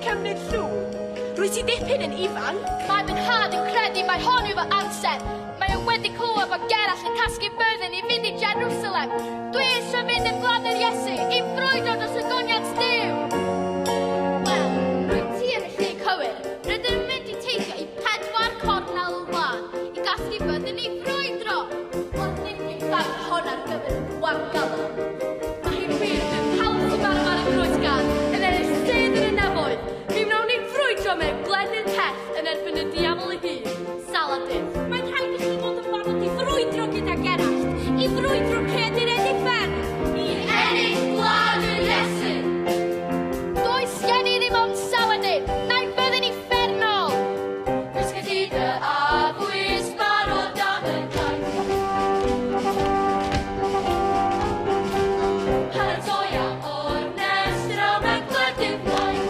cymryd llw. Rwy ti dipyn yn ifanc. Mae fy nhad yn credu mai hon yw fy amser. Mae e wedi clywed bod Gerall yn casgu byddin i fynd i Jerusalem. Dwi eisiau fynd yn glanur Iesu i frwydro dros y goniant Duw. Wel, rwy'n ti yn y lle cywir. Rydym yn mynd i teithio i 4 cornel wan i gasgu byddin i frwydro. Ond nid yw'n ddarn hon ar gyfer y gwargal. Mae hi'n wir yn hawl i bar y groes gan yn ennill sydd yn y nefoedd. Mi wnawn ni frwydro mewn gleddyr tell yn erbyn y diafol ei hun. Saladin. Mae'n rhaid i chi fod yn barod i frwydro gyda Gerallt, i frwydro Caerdydd Eisteddfod, i ennill gwlad yr Iesu. Does gen i ddim ond saladin, na i fyddin uffernol. Rys Caerdydd a bwys barod am y daith. Paratoia o'r nes draw mewn gleddyr blaen.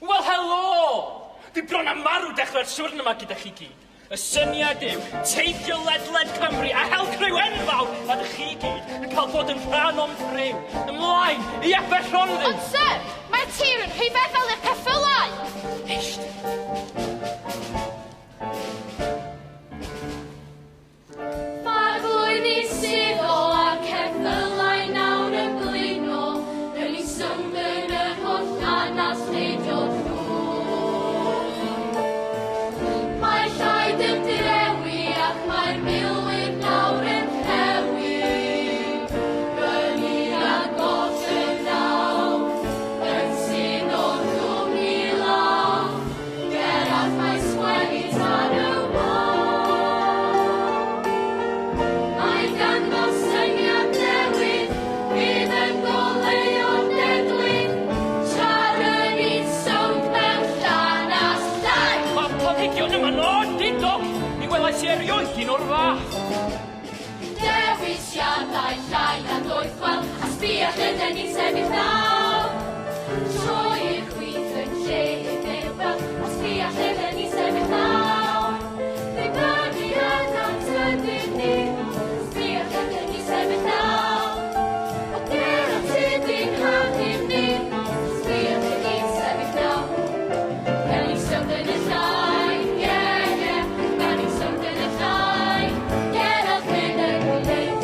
Wel, helo! Di bron am marw dechrau'r sŵrn yma gyda chi gyd. Y syniad yw teithio ledled Cymru a hel criw enfawr a ddych chi gyd yn cael bod yn rhan o'n ffriw. Ymlaen i Aberhonddu. Ond syr, mae'r tir yn rhywbeth fel i'r ceffylau. Eist. Mae'r flwyddyn sydd o ar ceffylau nawr yn blino, yn ei symud yr holl hanas nid o'r Mae'r llaed yn direwi ac mae'r milwyr nawr yn hewi. Gynni agos yn naw, yn sy'n o'r cwmni law. Gerard mae sgwennu tan y wal. Mae ganddo syniad newydd, bydd yn goleuo'r dedwydd. Siarad i'n sownd mewn llanas llai. Mae'r planhigion yma'n oed, dindog. Ni welais i erioed un o'r fath. Dewis Siadau llai a doeth wel, a sbia lle ni sefyll naw. Troi'r chwith yn lle i ddewel, a sbia lle ni sefyll naw. Fe bani adran tydyn ni, sbia lle ni sefyll naw. O ger am tydyn hannym ni, sbia lle ni sefyll naw. Gan i symud yn y llai, gan i symud yn y llai, ger al ffyn y gwneud.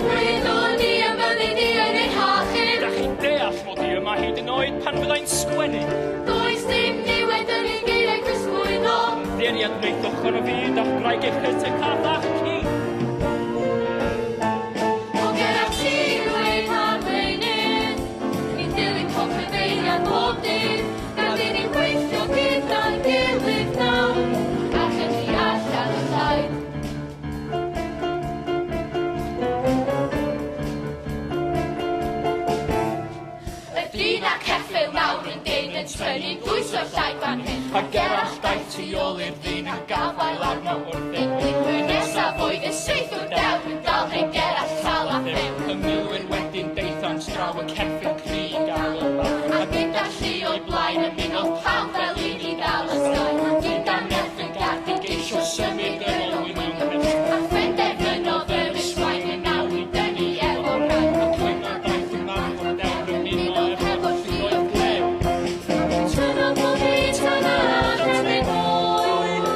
Gwyddwn ni am fyddi ni yn ein hachub. Da chi'n deall mod i yma hyd yn oed pan fyddai'n sgwennu. Does dim niwed yn ein geiriau cysgwyno. Ddeiriad wneud ochr y byd a'ch graig eich hyd y cathach ci. O ger ar ti dweud arweinydd, i dilyn pob cyfeiriad bob dydd, gan dyn ni'n gweithio gyda'n gilydd nawr, ac yn ni allan y llaeth. Y dyn ac effil nawr yn dyn yn trynu dwys o'r llai fan hyn, A gerall daeth tu ôl i'r ddyn a gafael arno wrth yn digwydd nesaf oedd y seith o'r dew yn dal hyn gerall llal a fyw. Y milwyr wedyn deitho'n straw y ceffil crig ar y bar. A gyda llu o'i blaen yn mynd o'r pawb fel un i ddal y sgai. Gyda nerth yn gardig geisio symud yn olwyn mewn rhywbeth. A phenderfynodd yr ysgwain yn nawr i dynnu efo'r rai. A cwyno daeth y march o'r dewr yn uno efo lluoedd glew. Tyno bob hyd tan adran yn hwyl.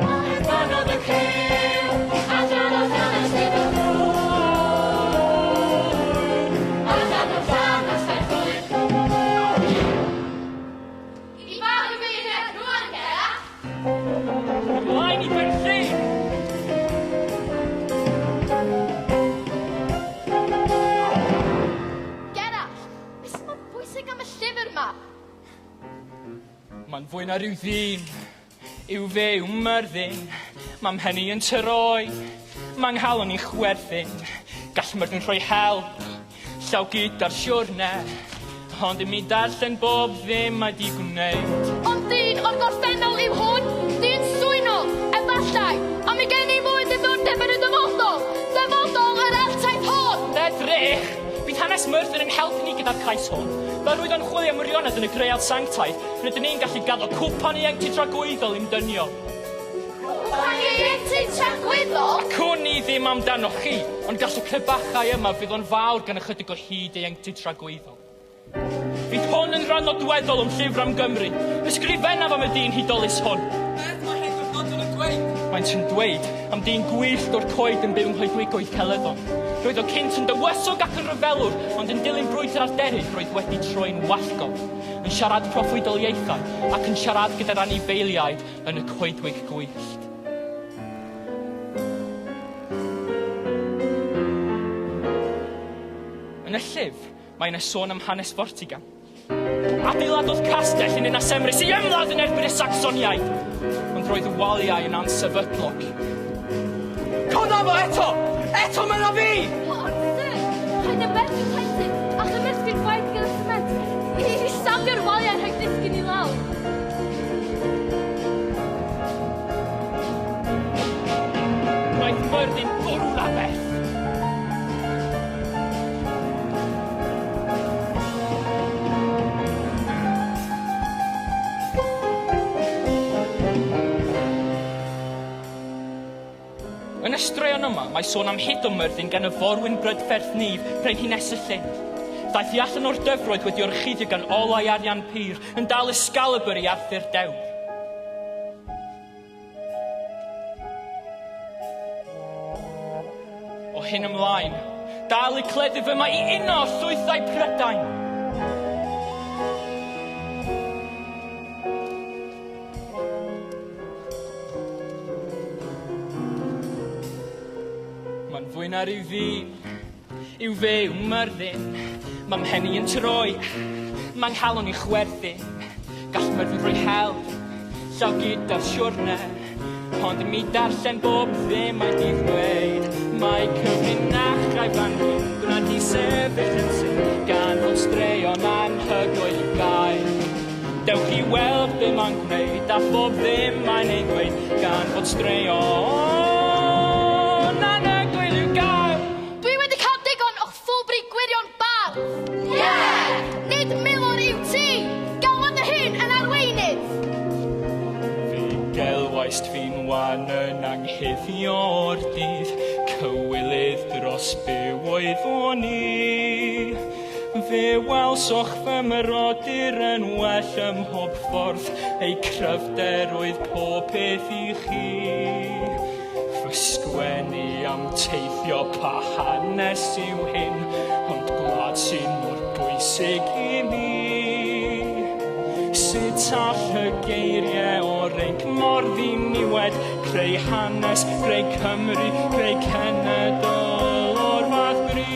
A hedfanodd y cew, adran o'r hanes efo hwyl. Adran o'r hanes efo hwyl. I fawr y beirniad rwan, Gerard. Ymlaen i Berthu! Gerard, beth sy'n bwysig am y llyfr ma? Mae'n fwy na rhyw ddyn, yw fe yw myrddin, mam henni yn tyroi, ma'n nghalon i chwerthin, gall myrddin rhoi help, llaw gyda'r siwrne, ond ym mi darllen bob ddim mae di gwneud. Ond dyn o'r gorffennol yw hwn, dyn swynol, efallai, a mi gen i fwy diddordeb yn y dyfodol, dyfodol yr eltaith hon. Edrych, bydd hanes myrddin yn helpu ni gyda'r cais hwn. Fel rwy'n o'n chwilio mwrionedd yn y greol sanctaeth, rydyn ni'n gallu gadw cwpan i engti tragwyddol i'm dynio. Cwpan i engti tragwyddol? Cwn ni ddim amdano chi, ond gall y crybachau yma fydd o'n fawr gan ychydig o hyd ei engti tragwyddol. Fydd hwn yn rhan nodweddol o'n llyfr am Gymru. Ysgrifennaf am y dyn hudolus hwn. Beth mae hyn gwrnodol yn dweud? Mae'n sy'n dweud am dyn gwyllt o'r coed yn byw yng nghoedwigoedd Celyddon. Roedd o cynt yn dywysog ac yn ryfelwr, ond yn dilyn brwydr arderydd roedd wedi troi'n wallgof, yn siarad proffwydoliaethau ac yn siarad gyda'r anifeiliaid yn y coedwig gwyllt. Yn y llyfr, mae'n sôn am hanes Fortigan. Adeiladodd castell yn un asemrys i ymladd yn erbyn y Sacsoniaid, ond roedd y waliau yn ansefydlog. Codda fo eto! Eto mae'n o fi! Paid y merch yn plentyn, a chymysgu'r gwaith gyda sement. I safio'r waliau rhaid disgyn i lawr. Roedd myrddin bwrw na beth. Yn y straeon yma, mae sôn am hyd o myrddin gan y forwyn brydferth nif Brenhines y Llyn. Daeth i allan o'r dyfroedd wedi orchuddio gan olau arian pyr yn dal Excalibur i Arthur Dew. O hyn ymlaen, dal i cleddyf yma i uno llwythau Prydain. Mae'n fwy na ryw ddyn, yw fe yw myrddin, mam henni yn troi, ma'n nghalon i chwerthin, gall myrddin rhoi help, llaw gyda'r siwrne, ond mi darllen bob ddim mae di ddweud. Mae cyfrinachau fan hyn, gwna'n di sefyll yn sy'n gan o straeon anhygoel i'w gael. Dewch i weld be mae'n gwneud, a phob ddim a'n ei ddweud gan fod straeon anhygoel i'w gael. Dwi wedi cael digon o'ch ffwbri gwirion bardd. Nid milwr yw ti. Galon y hyn yn arweinydd. Fi gelwaist fi'n wan yn anghydio'r dydd, cywilydd dros byw oedd o'n i. Fe welsoch fy myrodyr yn well ym mhob ffordd, ei cryfder oedd pob peth i chi. Fy sgwennu am teithio pa hanes yw hyn, ond gwlad sy'n mor bwysig i mi. Sut all y geiriau o'r ein mor ddiniwed, creu hanes, creu Cymru, creu cenedl o'r fath bryd.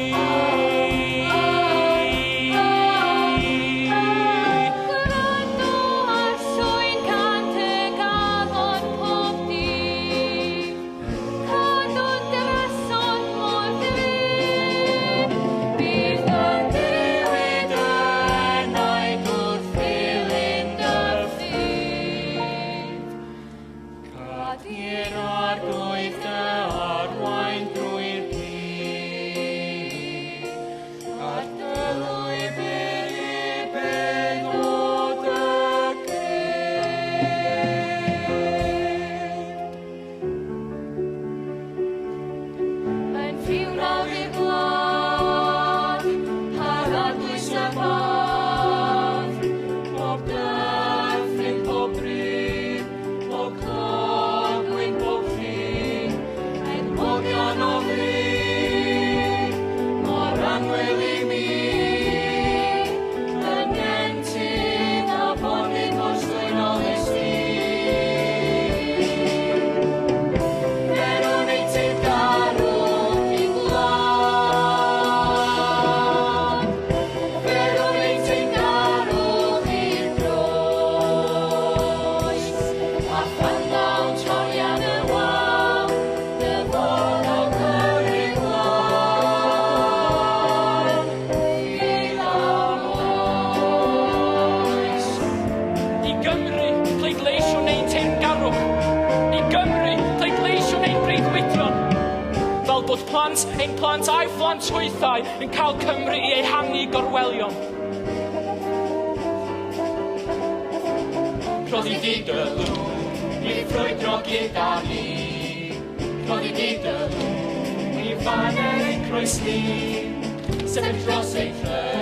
Ein plant a'i phlant hwythau yn cael Cymru i ehangu gorwelion. Roedd i didylw i ffrwydro gyda ni. Roedd i didylw i faner ein croes ni. Sefyll dros ei ffryd.